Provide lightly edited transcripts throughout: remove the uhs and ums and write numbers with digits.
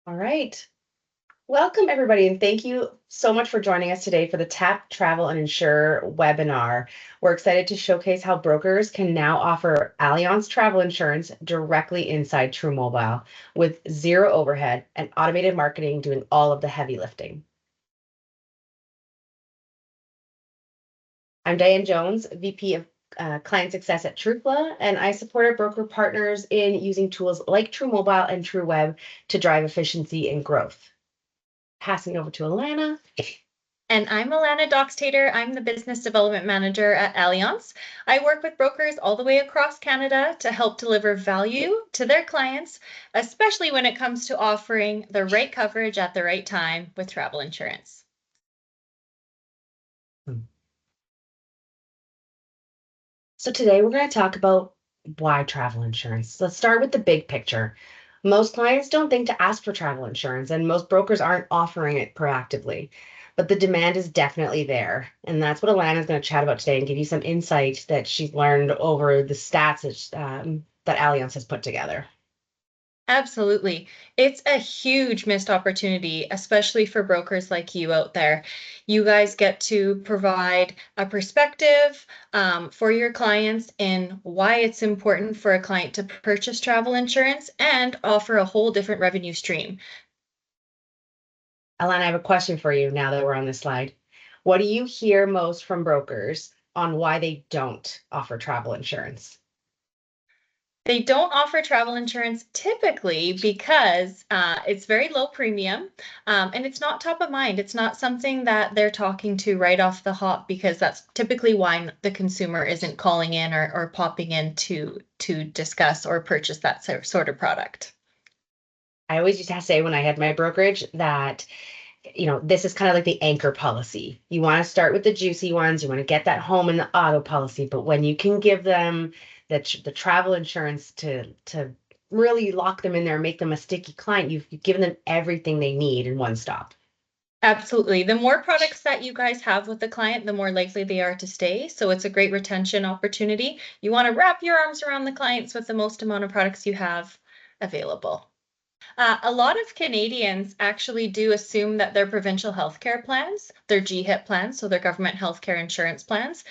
All right. Welcome, everybody, and thank you so much for joining us today for the TAP Travel and Insure webinar. We're excited to showcase how brokers can now offer Allianz travel insurance directly inside truMobile with zero overhead and automated marketing doing all of the heavy lifting. I'm Diane Jones, VP of Client Success at TruFla, and I support our broker partners in using tools like truMobile and truWeb to drive efficiency and growth. Passing over to Alana. And I'm Alana Doxtater. I'm the Business Development Manager at Allianz. I work with brokers all the way across Canada to help deliver value to their clients, especially when it comes to offering the right coverage at the right time with travel insurance. So today we're going to talk about why travel insurance. Let's start with the big picture. Most clients don't think to ask for travel insurance, and most brokers aren't offering it proactively. But the demand is definitely there. And that's what Alana is going to chat about today and give you some insight that she's learned over the stats that Allianz has put together. Absolutely. It's a huge missed opportunity, especially for brokers like you out there. You guys get to provide a perspective for your clients in why it's important for a client to purchase travel insurance and offer a whole different revenue stream. Alana, I have a question for you now that we're on this slide. What do you hear most from brokers on why they don't offer travel insurance? They don't offer travel insurance typically because it's very low premium and it's not top of mind. It's not something that they're talking to right off the hop because that's typically why the consumer isn't calling in or popping in to discuss or purchase that sort of product. I always used to say when I had my brokerage that this is kind of like the anchor policy. You want to start with the juicy ones. You want to get that home and the auto policy. But when you can give them the travel insurance to really lock them in there and make them a sticky client, you've given them everything they need in one stop. Absolutely. The more products that you guys have with the client, the more likely they are to stay. So it's a great retention opportunity. You want to wrap your arms around the clients with the most amount of products you have available. A lot of Canadians actually do assume that their provincial healthcare plans, their GHIP plans, so their government healthcare insurance plans,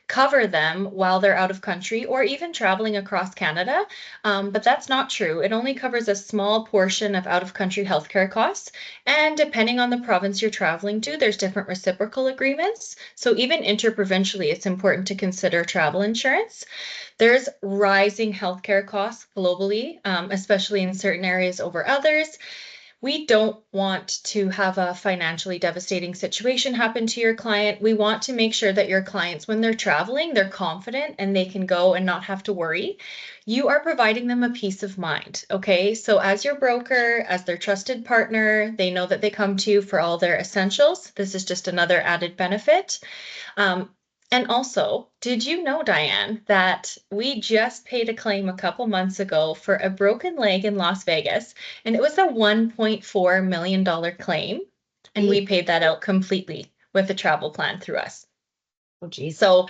cover them while they're out of country or even traveling across Canada. But that's not true. It only covers a small portion of out-of-country healthcare costs. And depending on the province you're traveling to, there's different reciprocal agreements. So even interprovincially, it's important to consider travel insurance. There's rising healthcare costs globally, especially in certain areas over others. We don't want to have a financially devastating situation happen to your client. We want to make sure that your clients, when they're traveling, they're confident and they can go and not have to worry. You are providing them a peace of mind, okay? So as your broker, as their trusted partner, they know that they come to you for all their essentials. This is just another added benefit. And also, did you know, Diane, that we just paid a claim a couple months ago for a broken leg in Las Vegas, and it was a $1.4 million claim, and we paid that out completely with a travel plan through us. Oh, geez. So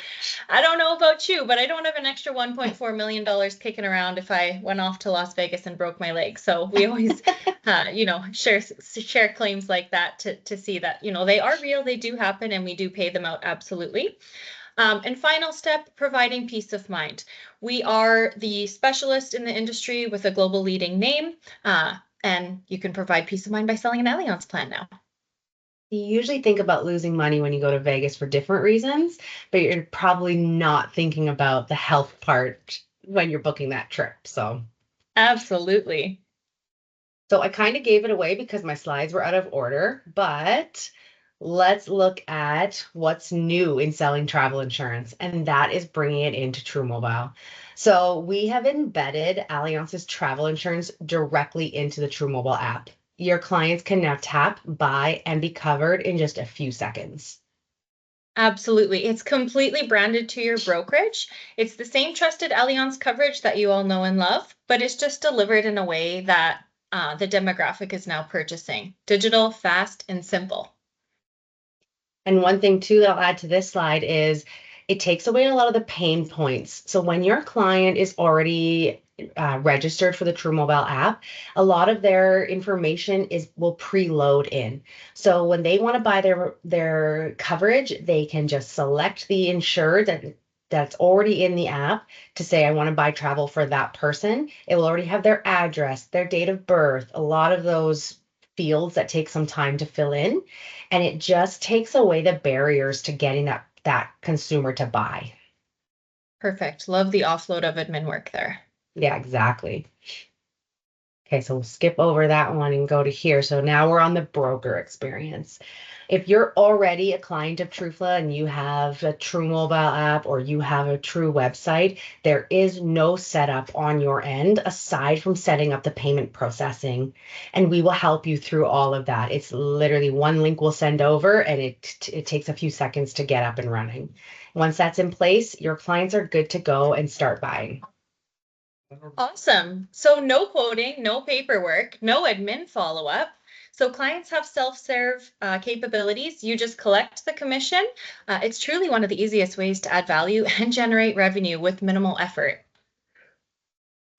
I don't know about you, but I don't have an extra $1.4 million kicking around if I went off to Las Vegas and broke my leg. So we always, share claims like that to see that, they are real, they do happen, and we do pay them out absolutely. And final step, providing peace of mind. We are the specialist in the industry with a global leading name, and you can provide peace of mind by selling an Allianz plan now. You usually think about losing money when you go to Vegas for different reasons, but you're probably not thinking about the health part when you're booking that trip. So absolutely. So I kind of gave it away because my slides were out of order, but let's look at what's new in selling travel insurance, and that is bringing it into truMobile. So we have embedded Allianz's travel insurance directly into the truMobile app. Your clients can now tap, buy, and be covered in just a few seconds. Absolutely. It's completely branded to your brokerage. It's the same trusted Allianz coverage that you all know and love, but it's just delivered in a way that the demographic is now purchasing. Digital, fast, and simple. And one thing too that I'll add to this slide is it takes away a lot of the pain points. So when your client is already registered for the truMobile app, a lot of their information will preload in. So when they want to buy their coverage, they can just select the insured that's already in the app to say, I want to buy travel for that person. It will already have their address, their date of birth, a lot of those fields that take some time to fill in. And it just takes away the barriers to getting that consumer to buy. Perfect. Love the offload of admin work there. Yeah, exactly. Okay, so we'll skip over that one and go to here. So now we're on the broker experience. If you're already a client of Trufla and you have a truMobile app or you have a True website, there is no setup on your end aside from setting up the payment processing. And we will help you through all of that. It's literally one link we'll send over and it takes a few seconds to get up and running. Once that's in place, your clients are good to go and start buying. Awesome. So no quoting, no paperwork, no admin follow-up. So clients have self-serve capabilities. You just collect the commission. It's truly one of the easiest ways to add value and generate revenue with minimal effort.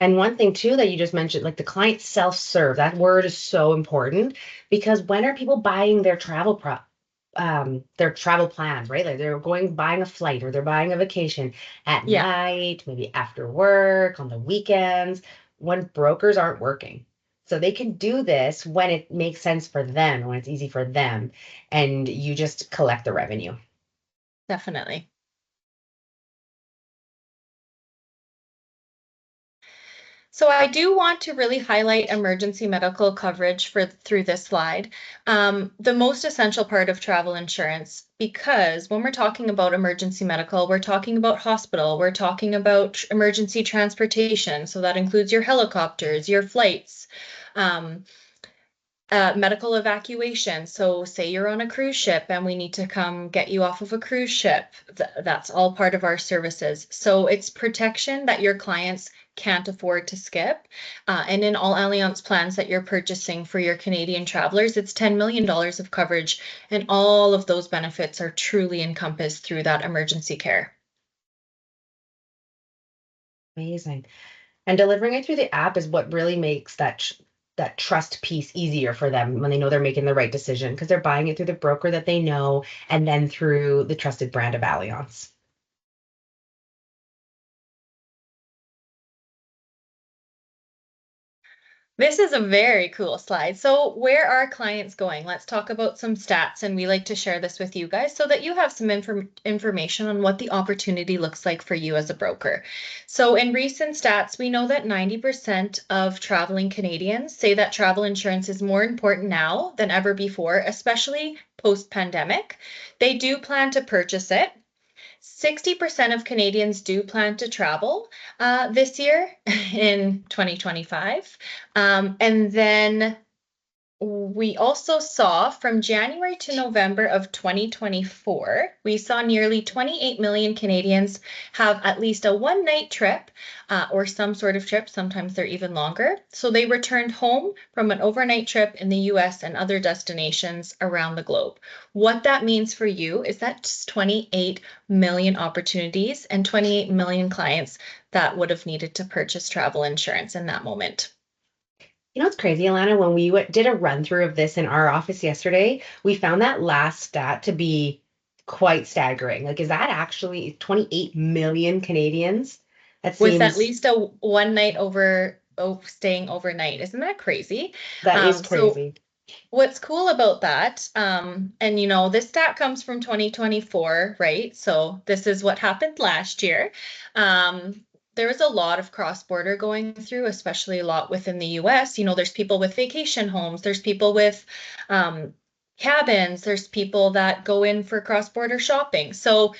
And one thing too that you just mentioned, like the client self-serve, that word is so important because when are people buying their travel plans, right? Like they're buying a flight or they're buying a vacation at Yeah, night, maybe after work, on the weekends, when brokers aren't working. So they can do this when it makes sense for them, when it's easy for them, and you just collect the revenue. definitely. So I do want to really highlight emergency medical coverage through this slide, the most essential part of travel insurance, because when we're talking about emergency medical, we're talking about hospital, we're talking about emergency transportation. So that includes your helicopters, your flights, um, medical evacuation. So say you're on a cruise ship and we need to come get you off of a cruise ship. That's all part of our services. So it's protection that your clients can't afford to skip. And in all Allianz plans that you're purchasing for your Canadian travelers, it's $10 million of coverage. And all of those benefits are truly encompassed through that emergency care. Amazing. And delivering it through the app is what really makes that trust piece easier for them when they know they're making the right decision because they're buying it through the broker that they know and then through the trusted brand of Allianz. This is a very cool slide. So where are clients going? Let's talk about some stats, and we like to share this with you guys so that you have some information on what the opportunity looks like for you as a broker. So in recent stats, we know that 90% of traveling Canadians say that travel insurance is more important now than ever before, especially post-pandemic. They do plan to purchase it. 60% of Canadians do plan to travel this year in 2025. And then we also saw from January to November of 2024, we saw nearly 28 million Canadians have at least a one-night trip or some sort of trip. Sometimes they're even longer. So they returned home from an overnight trip in the US and other destinations around the globe. What that means for you is that's 28 million opportunities and 28 million clients that would have needed to purchase travel insurance in that moment. You know what's crazy, Alana? When we did a run through of this in our office yesterday, we found that last stat to be quite staggering. Like, is that actually 28 million Canadians? That With at seems, least a one night staying overnight. Isn't that crazy? that is So crazy. what's cool about that, and this stat comes from 2024, right? So this is what happened last year. There was a lot of cross-border going through, especially a lot within the US. There's people with vacation homes, there's people with cabins, there's people that go in for cross-border shopping. So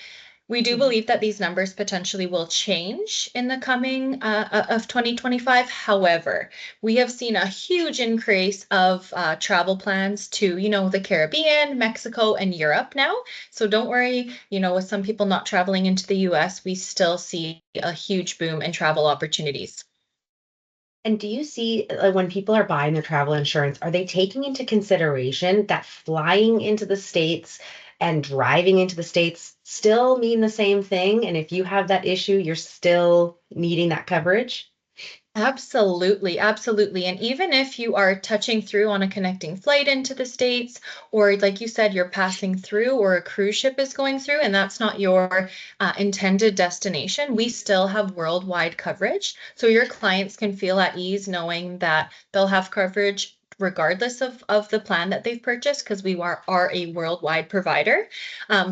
we do Mhm. believe that these numbers potentially will change in the coming of 2025. However, we have seen a huge increase of travel plans to, the Caribbean, Mexico, and Europe now. So don't worry, with some people not traveling into the US, we still see a huge boom in travel opportunities. And do you see when people are buying their travel insurance, are they taking into consideration that flying into the States and driving into the States still mean the same thing? And if you have that issue, you're still needing that coverage? Absolutely, absolutely. And even if you are touching through on a connecting flight into the States, or like you said, you're passing through, or a cruise ship is going through, and that's not your intended destination, we still have worldwide coverage. So your clients can feel at ease knowing that they'll have coverage regardless of the plan that they've purchased, because we are a worldwide provider.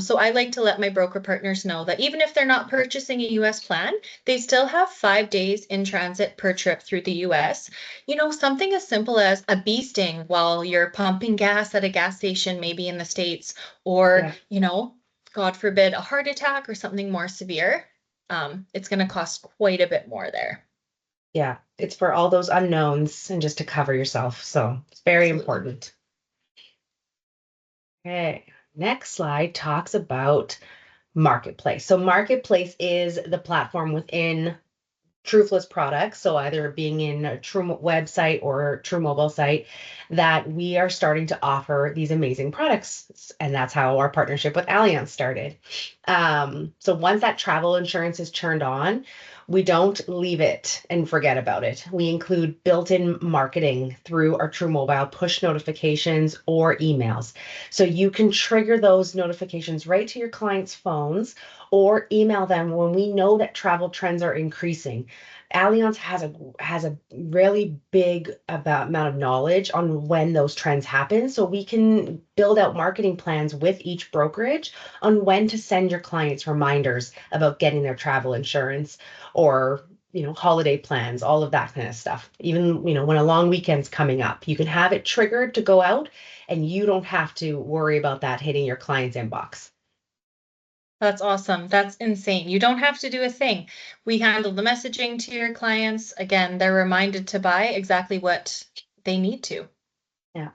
So I like to let my broker partners know that even if they're not purchasing a US plan, they still have 5 days in transit per trip through the US. Something as simple as a bee sting while you're pumping gas at a gas station, maybe in the States, or, Yeah. God forbid, a heart attack or something more severe. It's going to cost quite a bit more there. Yeah. It's for all those unknowns and just to cover yourself. So it's very Absolutely. important. Okay. Next slide talks about Marketplace. So Marketplace is the platform within Trufla's products, so either being in a True website or True mobile site, that we are starting to offer these amazing products. And that's how our partnership with Allianz started. So once that travel insurance is turned on, we don't leave it and forget about it. We include built-in marketing through our truMobile push notifications or emails. So you can trigger those notifications right to your clients' phones or email them when we know that travel trends are increasing. Allianz has a really big amount of knowledge on when those trends happen, so we can build out marketing plans with each brokerage on when to send your clients reminders about getting their travel insurance or holiday plans, all of that kind of stuff. Even when a long weekend's coming up, you can have it triggered to go out, and you don't have to worry about that hitting your client's inbox. That's awesome. That's insane. You don't have to do a thing. We handle the messaging to your clients. Again, they're reminded to buy exactly what they need to. Yeah.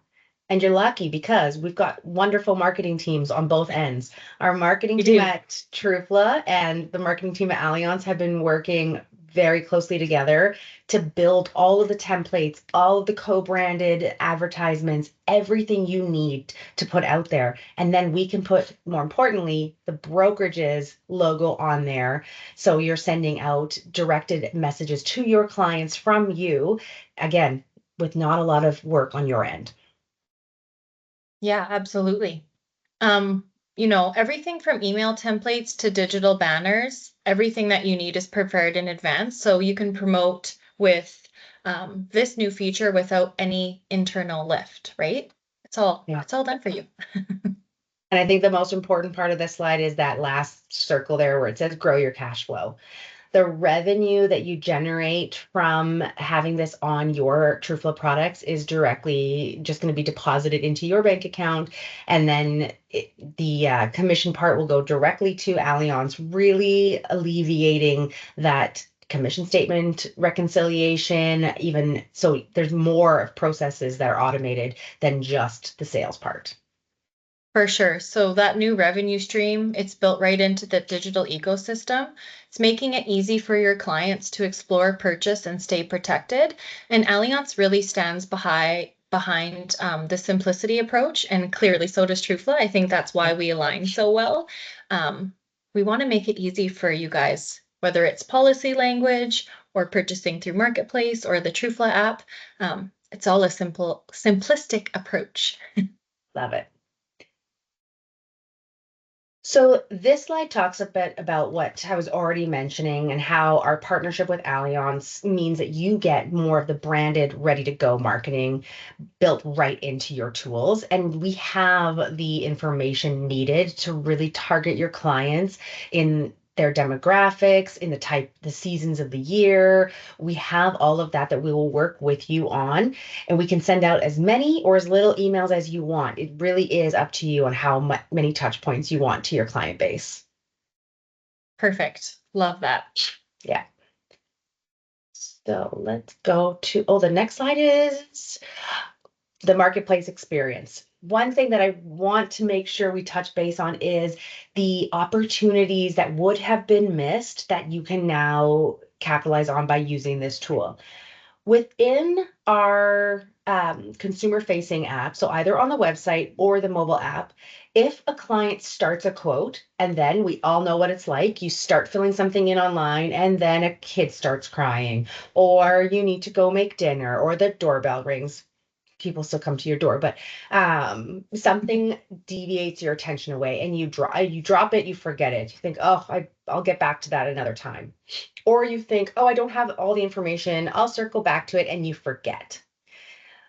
And you're lucky because we've got wonderful marketing teams on both ends. Our marketing You team do. at Trufla and the marketing team at Allianz have been working very closely together to build all of the templates, all of the co-branded advertisements, everything you need to put out there. And then we can put, more importantly, the brokerage's logo on there. So you're sending out directed messages to your clients from you, again, with not a lot of work on your end. Yeah, absolutely. Everything from email templates to digital banners, everything that you need is prepared in advance. So you can promote with this new feature without any internal lift, right? It's all Yeah. it's all done for you. And I think the most important part of this slide is that last circle there where it says grow your cash flow. The revenue that you generate from having this on your TrueFlow products is directly just going to be deposited into your bank account. And then the commission part will go directly to Allianz, really alleviating that commission statement reconciliation. Even so, there's more processes that are automated than just the sales part. For sure. So that new revenue stream, it's built right into the digital ecosystem. It's making it easy for your clients to explore, purchase, and stay protected. And Allianz really stands behind the simplicity approach, and clearly so does Trufla. I think that's why we align so well. Um, we want to make it easy for you guys, whether it's policy language or purchasing through Marketplace or the Trufla app. It's all a simplistic approach. Love it. So this slide talks a bit about what I was already mentioning and how our partnership with Allianz means that you get more of the branded, ready to go marketing built right into your tools. And we have the information needed to really target your clients in their demographics, in the seasons of the year. We have all of that we will work with you on, and we can send out as many or as little emails as you want. It really is up to you on how many touch points you want to your client base. Perfect. Love that. Yeah. So let's go to, the next slide is the marketplace experience. One thing that I want to make sure we touch base on is the opportunities that would have been missed that you can now capitalize on by using this tool. Within our consumer-facing app, so either on the website or the mobile app, if a client starts a quote, and then we all know what it's like, you start filling something in online, and then a kid starts crying, or you need to go make dinner, or the doorbell rings. People still come to your door, but something deviates your attention away, and you drop it, you forget it. You think, oh, I'll get back to that another time. Or you think, oh, I don't have all the information, I'll circle back to it, and you forget.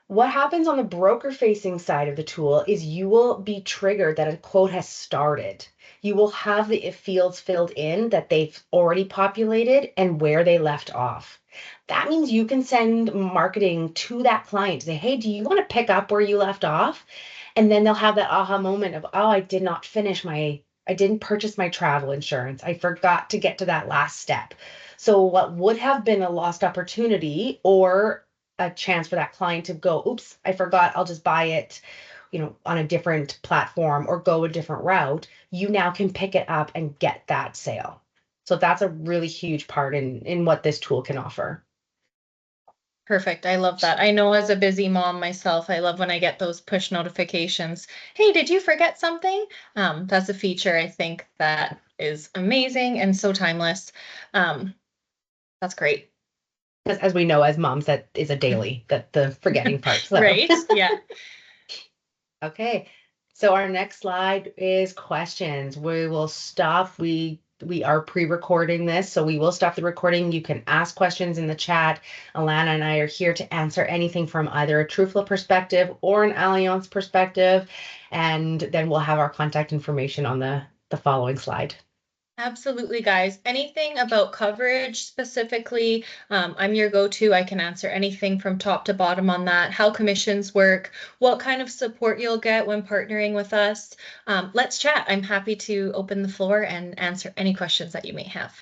What happens on the broker facing side of the tool is you will be triggered that a quote has started. You will have the fields filled in that they've already populated and where they left off. That means you can send marketing to that client to say, hey, do you want to pick up where you left off? And then they'll have that aha moment of, oh, I didn't purchase my travel insurance. I forgot to get to that last step. So what would have been a lost opportunity or a chance for that client to go, oops, I forgot, I'll just buy it, on a different platform or go a different route, you now can pick it up and get that sale. So that's a really huge part in what this tool can offer. Perfect. I love that. I know as a busy mom myself, I love when I get those push notifications. Hey, did you forget something? That's a feature I think that is amazing and so timeless. That's great. Because as we know, as moms, that is a daily, that the forgetting part. So Right? Yeah. okay. So our next slide is questions. We will stop. We are pre-recording this, so we will stop the recording. You can ask questions in the chat. Alana and I are here to answer anything from either a truthful perspective or an Allianz perspective, and then we'll have our contact information on the following slide. Absolutely, guys. Anything about coverage specifically, I'm your go-to. I can answer anything from top to bottom on that, how commissions work, what kind of support you'll get when partnering with us. Let's chat. I'm happy to open the floor and answer any questions that you may have.